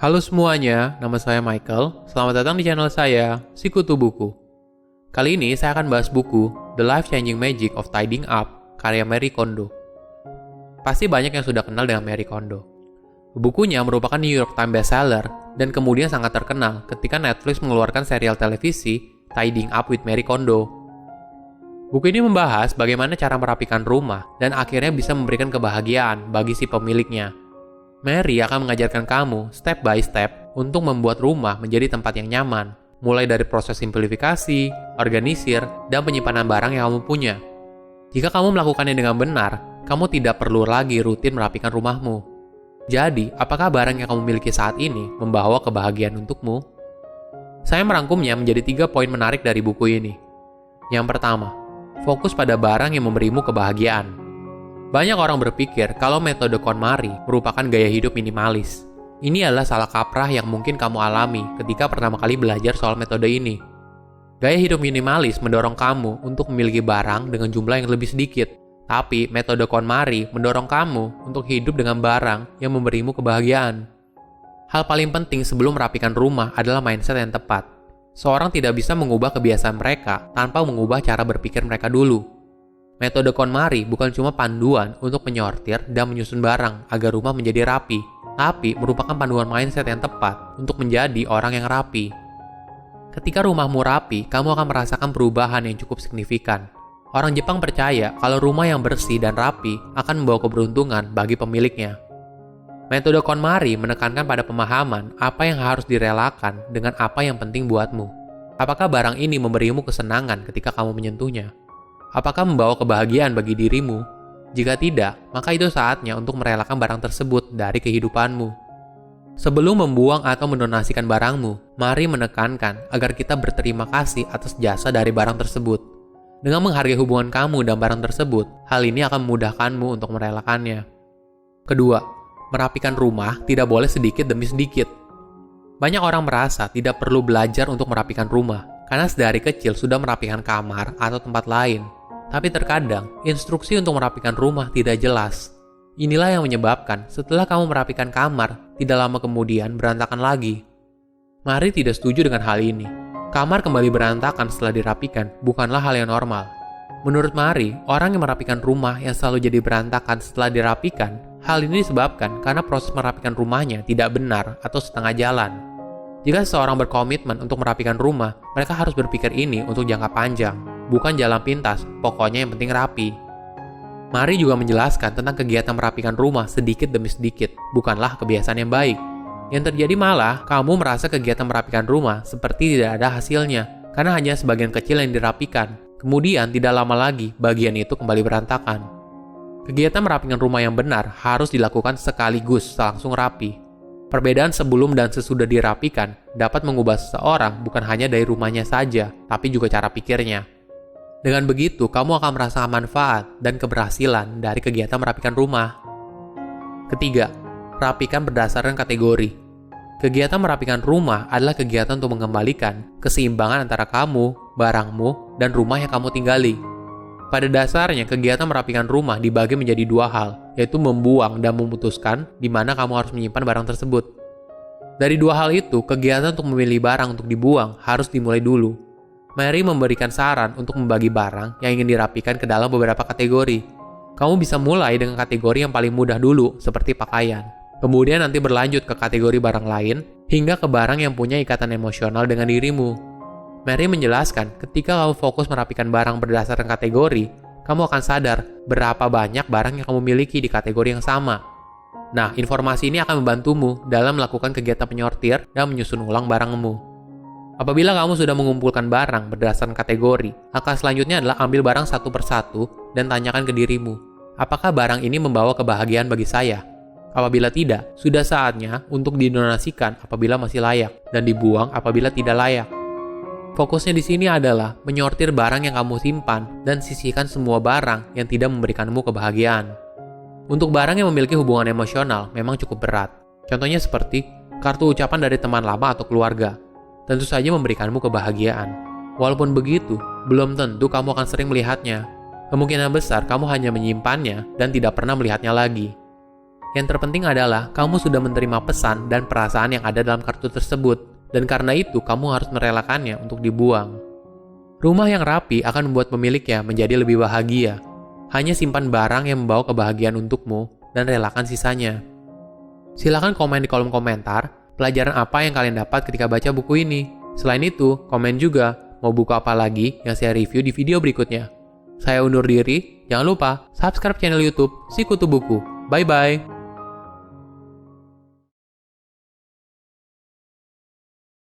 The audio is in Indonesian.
Halo semuanya, nama saya Michael. Selamat datang di channel saya, Sikutu Buku. Kali ini saya akan bahas buku The Life-Changing Magic of Tidying Up, karya Marie Kondo. Pasti banyak yang sudah kenal dengan Marie Kondo. Bukunya merupakan New York Times bestseller dan kemudian sangat terkenal ketika Netflix mengeluarkan serial televisi Tidying Up with Marie Kondo. Buku ini membahas bagaimana cara merapikan rumah dan akhirnya bisa memberikan kebahagiaan bagi si pemiliknya. Mary akan mengajarkan kamu step by step untuk membuat rumah menjadi tempat yang nyaman, mulai dari proses simplifikasi, organisir, dan penyimpanan barang yang kamu punya. Jika kamu melakukannya dengan benar, kamu tidak perlu lagi rutin merapikan rumahmu. Jadi, apakah barang yang kamu miliki saat ini membawa kebahagiaan untukmu? Saya merangkumnya menjadi 3 poin menarik dari buku ini. Yang pertama, fokus pada barang yang memberimu kebahagiaan. Banyak orang berpikir kalau metode KonMari merupakan gaya hidup minimalis. Ini adalah salah kaprah yang mungkin kamu alami ketika pertama kali belajar soal metode ini. Gaya hidup minimalis mendorong kamu untuk memiliki barang dengan jumlah yang lebih sedikit. Tapi metode KonMari mendorong kamu untuk hidup dengan barang yang memberimu kebahagiaan. Hal paling penting sebelum merapikan rumah adalah mindset yang tepat. Seorang tidak bisa mengubah kebiasaan mereka tanpa mengubah cara berpikir mereka dulu. Metode KonMari bukan cuma panduan untuk menyortir dan menyusun barang agar rumah menjadi rapi, tapi merupakan panduan mindset yang tepat untuk menjadi orang yang rapi. Ketika rumahmu rapi, kamu akan merasakan perubahan yang cukup signifikan. Orang Jepang percaya kalau rumah yang bersih dan rapi akan membawa keberuntungan bagi pemiliknya. Metode KonMari menekankan pada pemahaman apa yang harus direlakan dengan apa yang penting buatmu. Apakah barang ini memberimu kesenangan ketika kamu menyentuhnya? Apakah membawa kebahagiaan bagi dirimu? Jika tidak, maka itu saatnya untuk merelakan barang tersebut dari kehidupanmu. Sebelum membuang atau mendonasikan barangmu, mari menekankan agar kita berterima kasih atas jasa dari barang tersebut. Dengan menghargai hubungan kamu dan barang tersebut, hal ini akan memudahkanmu untuk merelakannya. Kedua, merapikan rumah tidak boleh sedikit demi sedikit. Banyak orang merasa tidak perlu belajar untuk merapikan rumah, karena sedari kecil sudah merapikan kamar atau tempat lain. Tapi terkadang, instruksi untuk merapikan rumah tidak jelas. Inilah yang menyebabkan setelah kamu merapikan kamar, tidak lama kemudian berantakan lagi. Mari tidak setuju dengan hal ini. Kamar kembali berantakan setelah dirapikan bukanlah hal yang normal. Menurut Mari, orang yang merapikan rumah yang selalu jadi berantakan setelah dirapikan, hal ini disebabkan karena proses merapikan rumahnya tidak benar atau setengah jalan. Jika seseorang berkomitmen untuk merapikan rumah, mereka harus berpikir ini untuk jangka panjang, bukan jalan pintas, pokoknya yang penting rapi. Mari juga menjelaskan tentang kegiatan merapikan rumah sedikit demi sedikit, bukanlah kebiasaan yang baik. Yang terjadi malah, kamu merasa kegiatan merapikan rumah seperti tidak ada hasilnya, karena hanya sebagian kecil yang dirapikan. Kemudian tidak lama lagi, bagian itu kembali berantakan. Kegiatan merapikan rumah yang benar harus dilakukan sekaligus langsung rapi. Perbedaan sebelum dan sesudah dirapikan dapat mengubah seseorang bukan hanya dari rumahnya saja, tapi juga cara pikirnya. Dengan begitu, kamu akan merasakan manfaat dan keberhasilan dari kegiatan merapikan rumah. Ketiga, rapikan berdasarkan kategori. Kegiatan merapikan rumah adalah kegiatan untuk mengembalikan keseimbangan antara kamu, barangmu, dan rumah yang kamu tinggali. Pada dasarnya, kegiatan merapikan rumah dibagi menjadi 2 hal, yaitu membuang dan memutuskan di mana kamu harus menyimpan barang tersebut. Dari 2 hal itu, kegiatan untuk memilih barang untuk dibuang harus dimulai dulu. Mary memberikan saran untuk membagi barang yang ingin dirapikan ke dalam beberapa kategori. Kamu bisa mulai dengan kategori yang paling mudah dulu, seperti pakaian. Kemudian nanti berlanjut ke kategori barang lain, hingga ke barang yang punya ikatan emosional dengan dirimu. Mary menjelaskan, ketika kamu fokus merapikan barang berdasarkan kategori, kamu akan sadar berapa banyak barang yang kamu miliki di kategori yang sama. Nah, informasi ini akan membantumu dalam melakukan kegiatan penyortir dan menyusun ulang barangmu. Apabila kamu sudah mengumpulkan barang berdasarkan kategori, langkah selanjutnya adalah ambil barang satu persatu dan tanyakan ke dirimu, apakah barang ini membawa kebahagiaan bagi saya? Apabila tidak, sudah saatnya untuk didonasikan apabila masih layak dan dibuang apabila tidak layak. Fokusnya di sini adalah menyortir barang yang kamu simpan dan sisihkan semua barang yang tidak memberikanmu kebahagiaan. Untuk barang yang memiliki hubungan emosional memang cukup berat. Contohnya seperti kartu ucapan dari teman lama atau keluarga. Tentu saja memberikanmu kebahagiaan. Walaupun begitu, belum tentu kamu akan sering melihatnya. Kemungkinan besar kamu hanya menyimpannya dan tidak pernah melihatnya lagi. Yang terpenting adalah kamu sudah menerima pesan dan perasaan yang ada dalam kartu tersebut, dan karena itu kamu harus merelakannya untuk dibuang. Rumah yang rapi akan membuat pemiliknya menjadi lebih bahagia. Hanya simpan barang yang membawa kebahagiaan untukmu dan relakan sisanya. Silahkan komen di kolom komentar pelajaran apa yang kalian dapat ketika baca buku ini. Selain itu, komen juga mau buku apa lagi yang saya review di video berikutnya. Saya undur diri, jangan lupa subscribe channel YouTube Sikutu Buku. Bye-bye!